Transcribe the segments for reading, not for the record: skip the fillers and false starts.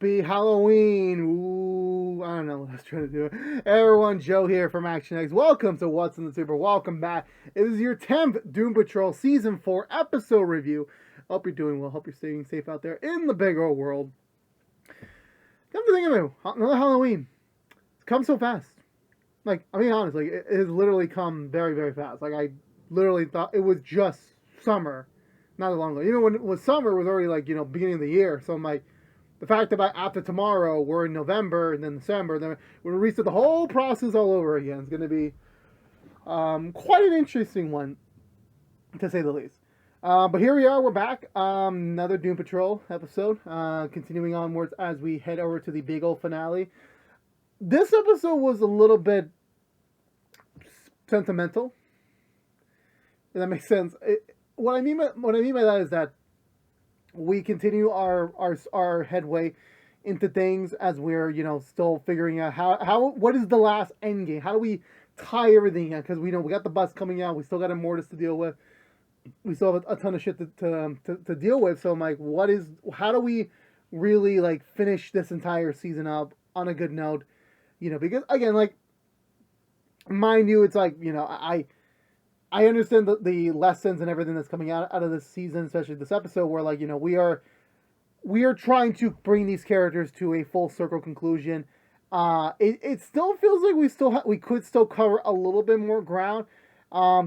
Happy Halloween! Ooh, I don't know what I was trying to do. Hey everyone, Joe here from ActionX. Welcome to What's in the Super. Welcome back. It is your 10th Doom Patrol Season 4 episode review. Hope you're doing well. Hope you're staying safe out there in the big old world. Come to think of it, another Halloween. It's come so fast. Like, I'm being honest, like, it has literally come very, very fast. Like, I literally thought it was just summer not that long ago. Even when it was summer, it was already, like, beginning of the year. So I'm like, the fact that after tomorrow, we're in November, and then December, then we're going to restart the whole process all over again. It's going to be quite an interesting one, to say the least. But here we are, we're back. Another Doom Patrol episode. Continuing onwards as we head over to the big old finale. This episode was a little bit sentimental. If that makes sense. What I mean by that is that we continue our headway into things as we're still figuring out how what is the last end game. How do we tie everything in? Because we got the bus coming out. We still got Immortus to deal with. We still have a ton of shit to deal with. So I'm like, how do we really like finish this entire season up on a good note? Because again, like, mind you, it's like I understand the lessons and everything that's coming out of this season, especially this episode, where like we are trying to bring these characters to a full circle conclusion. It still feels like we could still cover a little bit more ground.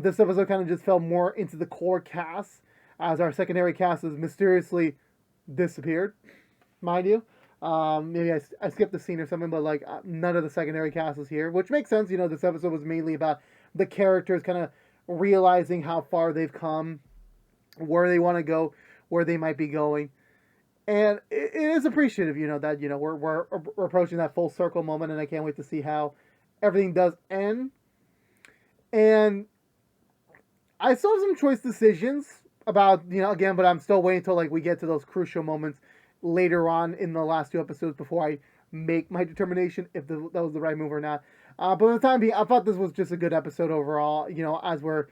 This episode kind of just fell more into the core cast, as our secondary cast has mysteriously disappeared, mind you. Maybe I skipped the scene or something, but like none of the secondary cast is here, which makes sense. This episode was mainly about the characters kind of realizing how far they've come, where they want to go, where they might be going, and it is appreciative, that we're approaching that full circle moment, and I can't wait to see how everything does end. And I still have some choice decisions about again, but I'm still waiting until like we get to those crucial moments later on in the last two episodes before I make my determination if that was the right move or not. But for the time being, I thought this was just a good episode overall. As we're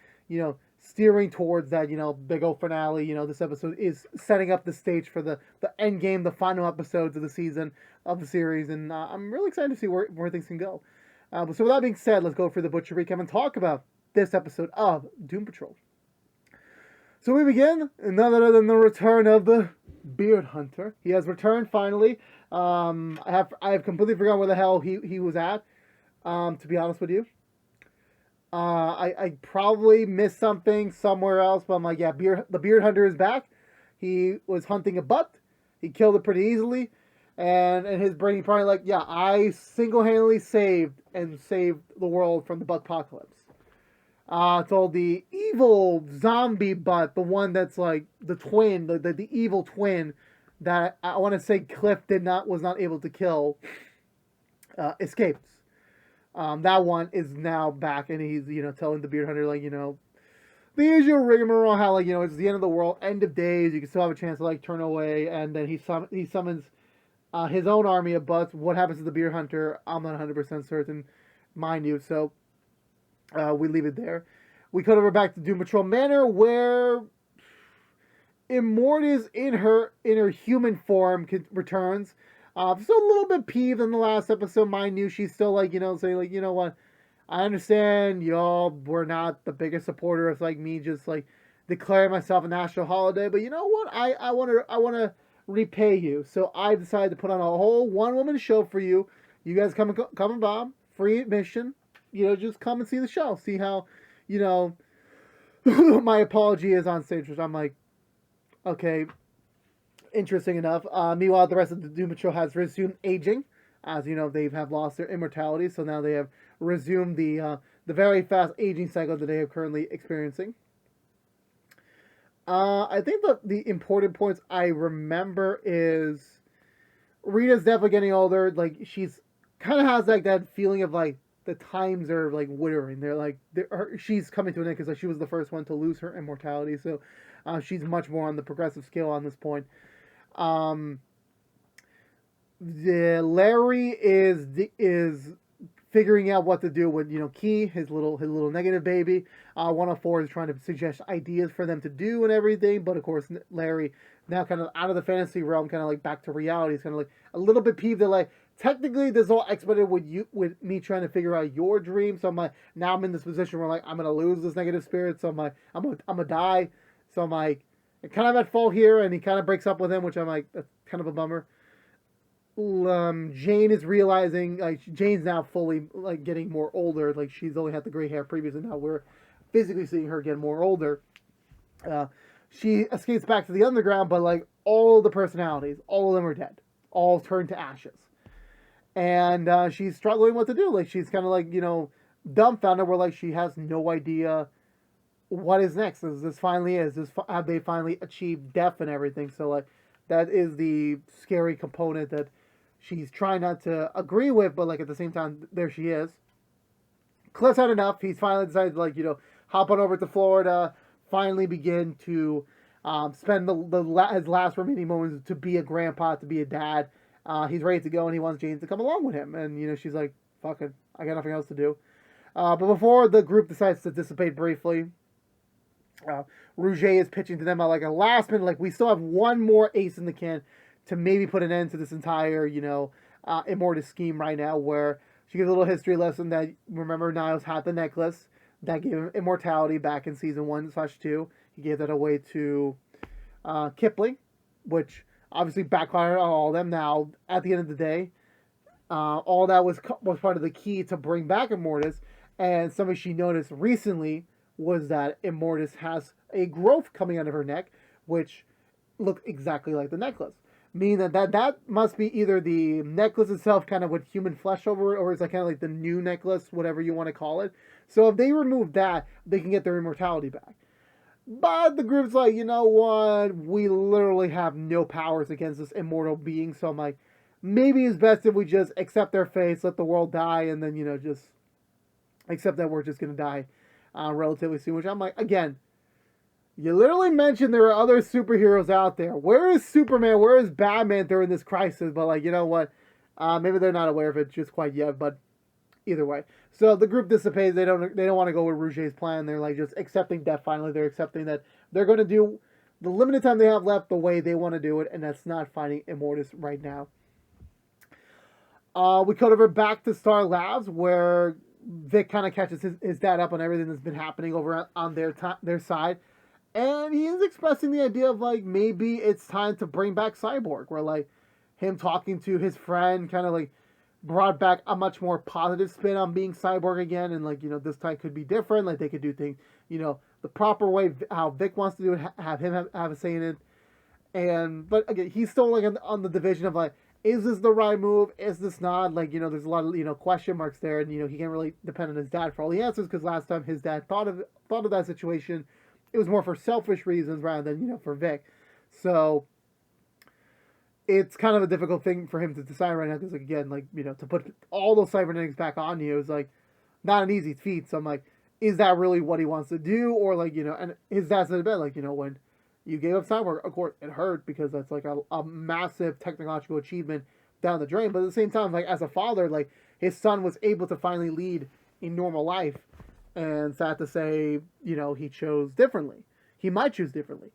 steering towards that big old finale. This episode is setting up the stage for the end game, the final episodes of the season of the series, and I'm really excited to see where things can go. So with that being said, let's go for the Butcher recap and talk about this episode of Doom Patrol. So we begin, none other than the return of the Beard Hunter. He has returned finally. I have completely forgotten where the hell he was at. To be honest with you, I probably missed something somewhere else, but I'm like, yeah, the Beard Hunter is back. He was hunting a butt. He killed it pretty easily, and in his brain, he probably like, yeah, I single-handedly saved the world from the butt apocalypse. Told the evil zombie butt, the one that's like the twin, the evil twin that I want to say Cliff was not able to kill, escaped. That one is now back, and he's telling the Beard Hunter like the usual rigmarole, how like it's the end of the world, end of days, you can still have a chance to like turn away, and then he summons his own army of butts. What happens to the Beard Hunter? I'm not 100% certain, mind you. So we leave it there. We cut over back to Doom Patrol Manor, where Immortus in her human form returns. Still a little bit peeved in the last episode, mind you. She's still like, saying like, what, I understand y'all were not the biggest supporter of like me just like declaring myself a national holiday, but you know what? I want to repay you. So I decided to put on a whole one-woman show for you. You guys come and bomb, free admission. Just come and see the show. See how, my apology is on stage, which I'm like, okay, interesting enough. Meanwhile, the rest of the Doom Patrol has resumed aging. As they have lost their immortality, so now they have resumed the very fast aging cycle that they are currently experiencing. I think the important points I remember is Rita's definitely getting older. Like, she's kind of has like that feeling of like the times are like withering. She's coming to an end because like she was the first one to lose her immortality, so she's much more on the progressive scale on this point. Larry is figuring out what to do with Key, his little negative baby. 104 is trying to suggest ideas for them to do and everything, but of course Larry, now kind of out of the fantasy realm, kind of like back to reality. He's kind of like a little bit peeved that like technically this all expedited with me trying to figure out your dream. So I'm like, now I'm in this position where like I'm gonna lose this negative spirit. So I'm like, I'm gonna die. So I'm like, kind of at fault here, and he kind of breaks up with him, which I'm like, that's kind of a bummer. Jane is realizing like Jane's now fully like getting more older. Like she's only had the gray hair previously. Now we're physically seeing her get more older. She escapes back to the underground, but like all the personalities, all of them are dead, all turned to ashes, and she's struggling what to do. Like she's kind of like dumbfounded, where like she has no idea what is next. Is this finally is this have they finally achieved death and everything? So like that is the scary component that she's trying not to agree with, but like at the same time, there she is. Cliff's had enough. He's finally decided to like hop on over to Florida, finally begin to spend his last remaining moments to be a grandpa, to be a dad. He's ready to go, and he wants Jane to come along with him. And she's like, "Fuck it, I got nothing else to do." But before the group decides to dissipate briefly, Rouget is pitching to them at like a last minute, like we still have one more ace in the can to maybe put an end to this entire, Immortus scheme right now, where she gives a little history lesson that, remember, Niles had the necklace that gave him immortality back in season 1/2. He gave that away to Kipling, which obviously backfired on all of them. Now, at the end of the day, all that was part of the key to bring back Immortus, and something she noticed recently was that Immortus has a growth coming out of her neck, which looked exactly like the necklace. Meaning that must be either the necklace itself kind of with human flesh over it, or is that kind of like the new necklace, whatever you want to call it. So if they remove that, they can get their immortality back. But the group's like, you know what? We literally have no powers against this immortal being, so I'm like, maybe it's best if we just accept their fates, let the world die, and then, just accept that we're just going to die relatively soon. Which I'm like, again, you literally mentioned there are other superheroes out there. Where is Superman? Where is Batman during this crisis? But like, you know what? Maybe they're not aware of it just quite yet. But either way, so the group dissipates. They don't want to go with Rouget's plan. They're like just accepting death. Finally, they're accepting that they're going to do the limited time they have left the way they want to do it, and that's not finding Immortus right now. We cut over back to Star Labs, where Vic kind of catches his dad up on everything that's been happening over on their side. And he is expressing the idea of, like, maybe it's time to bring back Cyborg, where, like, him talking to his friend kind of, like, brought back a much more positive spin on being Cyborg again. And, like, this time could be different. Like, they could do things, the proper way, how Vic wants to do it, have him have a say in it. But, again, he's still, like, on the division of, like, is this the right move? Is this not? Like, there's a lot of, question marks there. And, he can't really depend on his dad for all the answers, because last time his dad thought of that situation, it was more for selfish reasons rather than, for Vic. So it's kind of a difficult thing for him to decide right now, because, like, again, like, to put all those cybernetics back on you is, like, not an easy feat. So I'm like, is that really what he wants to do? Or, like, and his dad said, like, when you gave up Cyborg, of course, it hurt, because that's, like, a massive technological achievement down the drain. But at the same time, like, as a father, like, his son was able to finally lead a normal life. And sad to say, he chose differently. He might choose differently.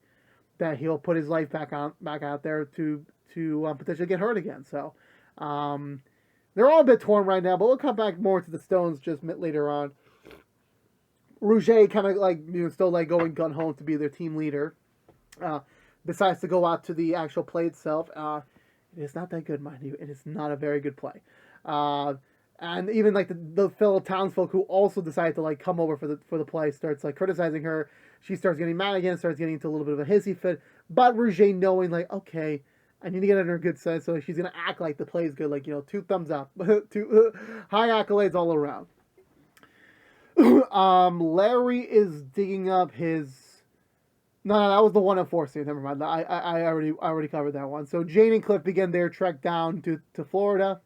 That he'll put his life back out there to potentially get hurt again. So they're all a bit torn right now, but we'll come back more to the Stones just later on. Rouget kind of like still like going gun home to be their team leader. Decides to go out to the actual play itself. It is not that good, mind you. It is not a very good play. And even like the fellow townsfolk who also decide to like come over for the play starts like criticizing her. She starts getting mad again, starts getting into a little bit of a hissy fit. But Rouget, knowing like, okay, I need to get under a good sense, so she's gonna act like the play is good, like 2 thumbs up, high accolades all around. Larry is digging up his. No, that was the 104 scene. Never mind. I already covered that one. So Jane and Cliff begin their trek down to Florida.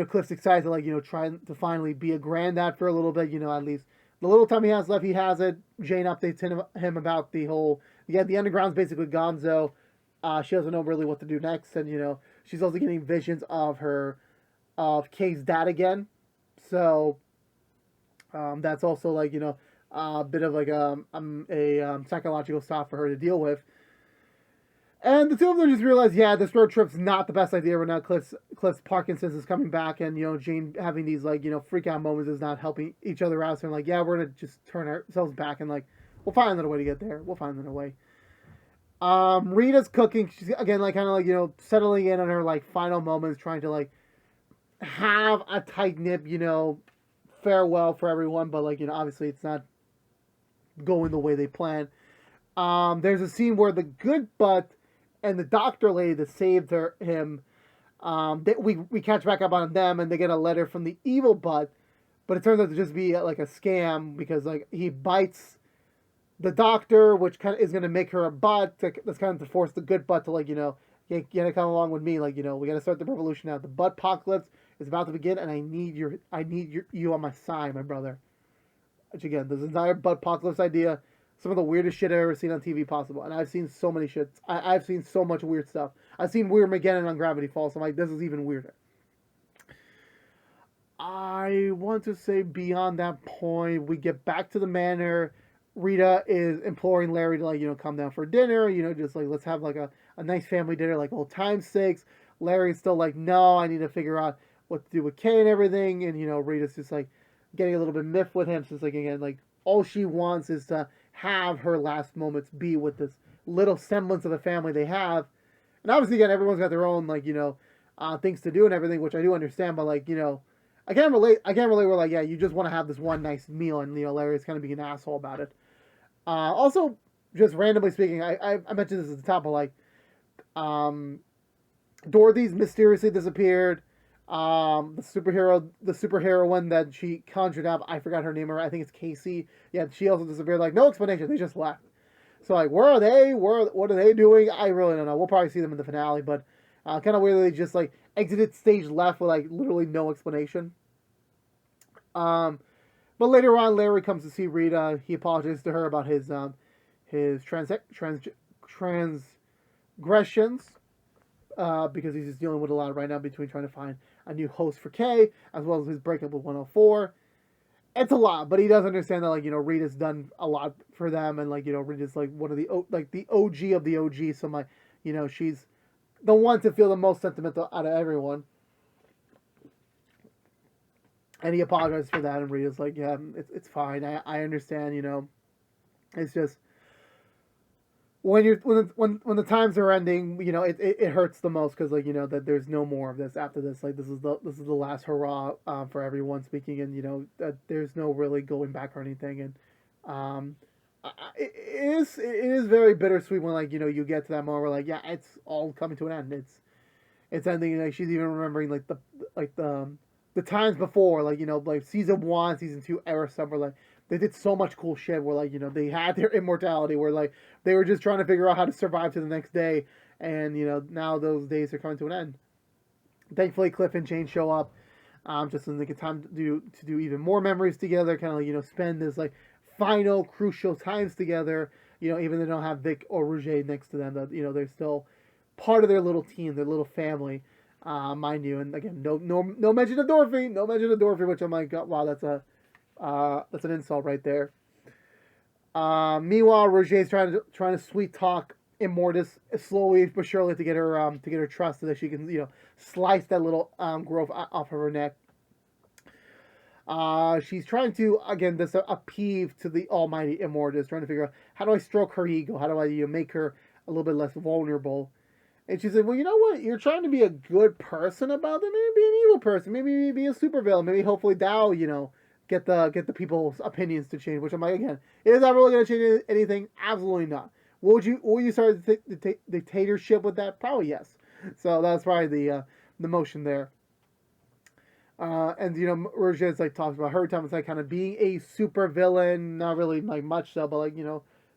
Cliff's excited to try to finally be a granddad for a little bit. At least the little time he has left, he has it. Jane updates him about the whole. Yeah, the underground's basically gonzo. She doesn't know really what to do next, and she's also getting visions of her of Kay's dad again. So that's also like a bit of like a psychological stuff for her to deal with. And the two of them just realize, yeah, this road trip's not the best idea right now. Cliff's Parkinson's is coming back, and Jane having these like freak out moments is not helping each other out. So I'm like, yeah, we're gonna just turn ourselves back and like we'll find another way to get there. We'll find another way. Rita's cooking. She's again like kind of like settling in on her like final moments, trying to like have a tight knit farewell for everyone, but like obviously it's not going the way they plan. There's a scene where the good butt and the doctor lady that saved him, we catch back up on them, and they get a letter from the evil butt, but it turns out to just be like a scam because like he bites the doctor, which kind of is going to make her a butt. That's kind of to force the good butt to like you gotta come along with me. Like we got to start the revolution now. The butt apocalypse is about to begin, and I need you on my side, my brother. Which again, this entire butt apocalypse idea, some of the weirdest shit I've ever seen on TV possible. And I've seen so many shits. I've seen so much weird stuff. I've seen Weird Mageddon on Gravity Falls. So I'm like, this is even weirder. I want to say beyond that point, we get back to the manor. Rita is imploring Larry to like, come down for dinner, just like let's have like a nice family dinner, like old time's sakes. Larry's still like, no, I need to figure out what to do with Kay and everything. And Rita's just like getting a little bit miffed with him, since like again, like all she wants is to have her last moments be with this little semblance of a family they have. And obviously again, everyone's got their own like, things to do and everything, which I do understand, but like, I can't relate where like, yeah, you just want to have this one nice meal, and Larry's kind of being an asshole about it. Also, just randomly speaking, I mentioned this at the top, but like, Dorothy's mysteriously disappeared. The superheroine that she conjured up, I forgot her name, or I think it's Casey. Yeah, she also disappeared. Like, no explanation. They just left. So like, where are they? What are they doing? I really don't know. We'll probably see them in the finale, but kind of weird they just like exited stage left with like literally no explanation. But later on, Larry comes to see Rita. He apologizes to her about his transgressions, because he's just dealing with a lot right now between trying to find a new host for Kay, as well as his breakup with 104. It's a lot, but he does understand that like Rita's done a lot for them, and like Rita's like one of the OG of the OG. So my she's the one to feel the most sentimental out of everyone. And he apologizes for that, and Rita's like, yeah, it's fine. I understand, It's just when the times are ending, it hurts the most, because like that there's no more of this after this. Like this is the last hurrah for everyone speaking, and that there's no really going back or anything. And it is very bittersweet when like you get to that moment where like, yeah, it's all coming to an end. It's ending. Like she's even remembering like the times before, like like season 1, season 2 era stuff, where like they did so much cool shit, where like they had their immortality, where like they were just trying to figure out how to survive to the next day, and now those days are coming to an end. Thankfully, Cliff and Jane show up, just in the time to do even more memories together, kind of like spend this like final crucial times together. Even though they don't have Vic or Rouget next to them, that they're still part of their little team, their little family. Mind you, and again, no mention of Dorothy, which I'm like, wow, that's an insult right there. Meanwhile, Roger's trying to sweet talk Immortus slowly but surely to get her trust, so that she can slice that little growth off of her neck. She's trying to again this appease to the almighty Immortus, trying to figure out, how do I stroke her ego? How do I make her a little bit less vulnerable? And she said, well, you know what? You're trying to be a good person about them. Maybe be an evil person. Maybe be a supervillain. Maybe hopefully that'll, get the people's opinions to change. Which I'm like, again, is that really going to change anything? Absolutely not. Will you start the dictatorship with that? Probably yes. So that's probably the motion there. And Roger's like talks about her time as like kind of being a supervillain. Not really like much so, but like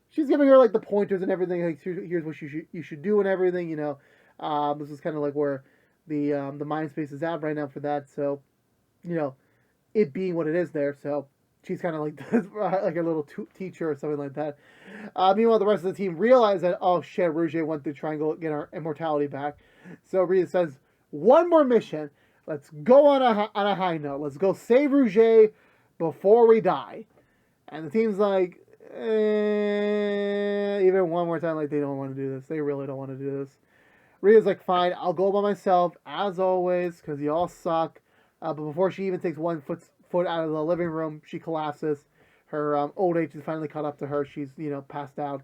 she's giving her like the pointers and everything. Like, here's what you should do and everything. This is kind of like where the mind space is at right now for that. So, it being what it is there. So she's kind of like like a little teacher or something like that. Meanwhile, the rest of the team realize that, oh shit, Rouget went to try and go get our immortality back. So Rita says, one more mission. Let's go on a high note. Let's go save Rouget before we die. And the team's like, even one more time, like they don't want to do this. They really don't want to do this. Rita's like, fine, I'll go by myself as always because you all suck. But before she even takes one foot out of the living room, she collapses. Her old age is finally caught up to her. She's passed out.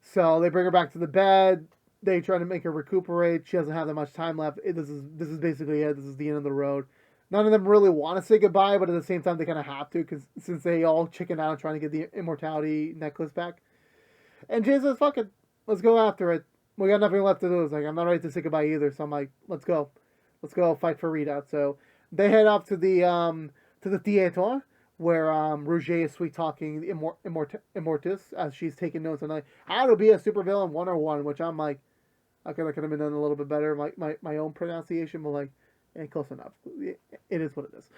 So they bring her back to the bed. They try to make her recuperate. She doesn't have that much time left. This is basically it. This is the end of the road. None of them really want to say goodbye, but at the same time, they kind of have to because since they all chicken out trying to get the immortality necklace back. And Jay says, "Fuck it, let's go after it. We got nothing left to lose. Like I'm not ready to say goodbye either, so I'm like, let's go fight for Rita." So they head off to the theater where Rouget is sweet talking Immortus as she's taking notes on like how to be a supervillain 101, which I'm like, okay, that could have been done a little bit better, my own pronunciation, but like, close enough. It is what it is.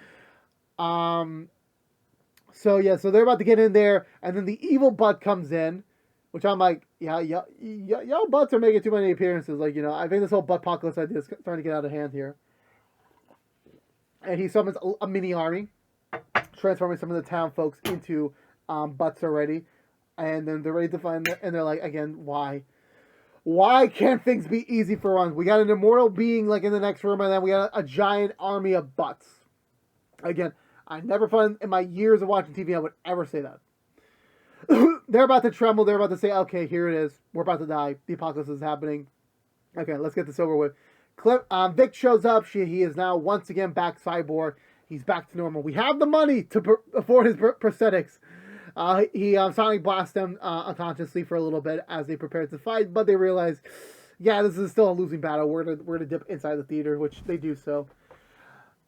So they're about to get in there, and then the evil butt comes in, which I'm like, y'all butts are making too many appearances. Like, I think this whole butt apocalypse idea is starting to get out of hand here. And he summons a mini army, transforming some of the town folks into butts already. And then they're ready to find them, and they're like, again, why? Why can't things be easy for once? We got an immortal being like in the next room, and then we got a giant army of butts. Again, I never found in my years of watching TV I would ever say that. They're about to tremble. They're about to say, okay, here it is. We're about to die. The apocalypse is happening. Okay, let's get this over with. Vic shows up. He is now once again back cyborg. He's back to normal. We have the money to afford his prosthetics. He sonic blasts them unconsciously for a little bit as they prepare to fight, but they realize, yeah, this is still a losing battle. We're gonna dip inside the theater, which they do so.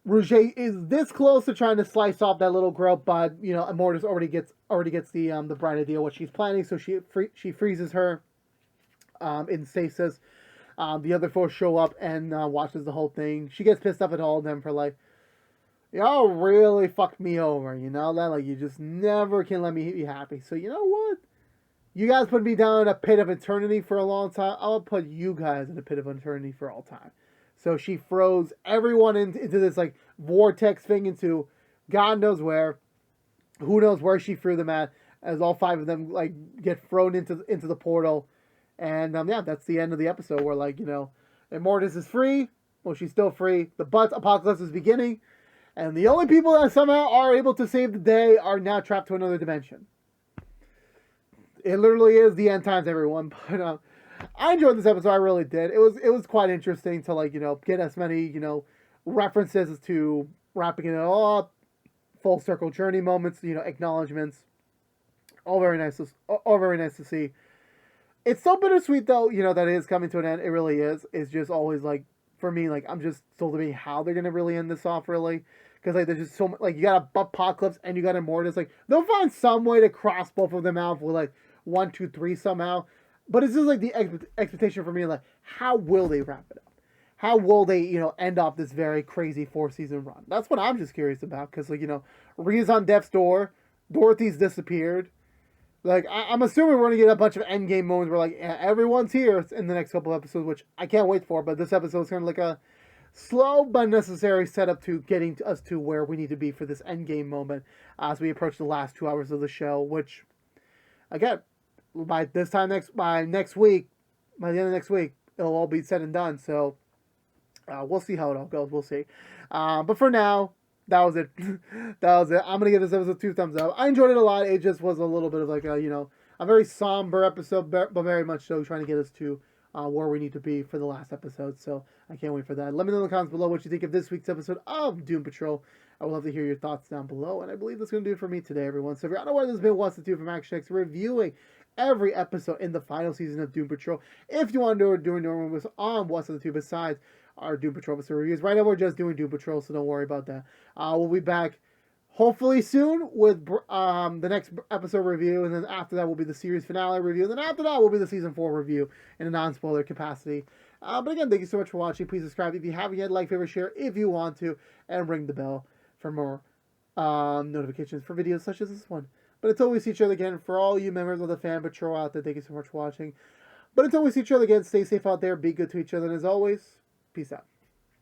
Rouget is this close to trying to slice off that little girl, but Immortus already gets the bright idea what she's planning, so she freezes her in stasis. The other four show up and watches the whole thing. She gets pissed off at all of them for like, y'all really fucked me over, that like you just never can let me be happy. So you know what? You guys put me down in a pit of eternity for a long time. I'll put you guys in a pit of eternity for all time. So she froze everyone into this like vortex thing into God knows where. Who knows where she threw them at, as all five of them like get thrown into the portal. And that's the end of the episode where like, Immortus is free. Well, she's still free. The butt apocalypse is beginning. And the only people that somehow are able to save the day are now trapped to another dimension. It literally is the end times, everyone. But I enjoyed this episode. I really did. It was quite interesting to like get as many references as to wrapping it all up, full circle journey moments, acknowledgments. All very nice. All very nice to see. It's so bittersweet though. That it is coming to an end. It really is. It's just always like for me like I'm just still debating how they're gonna really end this off really. Because like there's just so much, like you got a apocalypse and you got Immortus. Like they'll find some way to cross both of them out with like 1, 2, 3 somehow. But it's just like the expectation for me, like how will they wrap it up? How will they end off this very crazy 4-season run? That's what I'm just curious about. Because like Rhea's on death's door, Dorothy's disappeared. Like I'm assuming we're gonna get a bunch of endgame moments where like everyone's here in the next couple episodes, which I can't wait for. But this episode is kind of like a slow but necessary setup to getting us to where we need to be for this endgame moment as we approach the last 2 hours of the show, which, again, by the end of next week, it'll all be said and done. So we'll see how it all goes. We'll see. But for now, that was it. That was it. I'm going to give this episode 2 thumbs up. I enjoyed it a lot. It just was a little bit of like a very somber episode, but very much so trying to get us to where we need to be for the last episode. So I can't wait for that. Let me know in the comments below what you think of this week's episode of Doom Patrol. I would love to hear your thoughts down below. And I believe that's going to do it for me today, everyone. So if you're unaware, this has been What's the Two from ActionX, reviewing every episode in the final season of Doom Patrol. If you want to do normal was on What's the Two besides our Doom Patrol episode reviews. Right now we're just doing Doom Patrol, so don't worry about that. We'll be back hopefully soon with the next episode review, and then after that will be the series finale review, and then after that will be the season 4 review in a non-spoiler capacity. But again, thank you so much for watching. Please subscribe if you haven't yet, like, favorite, share if you want to, and ring the bell for more notifications for videos such as this one. But until we see each other again, for all you members of the Fan Patrol out there, thank you so much for watching. But until we see each other again, stay safe out there, be good to each other, and as always, Peace out.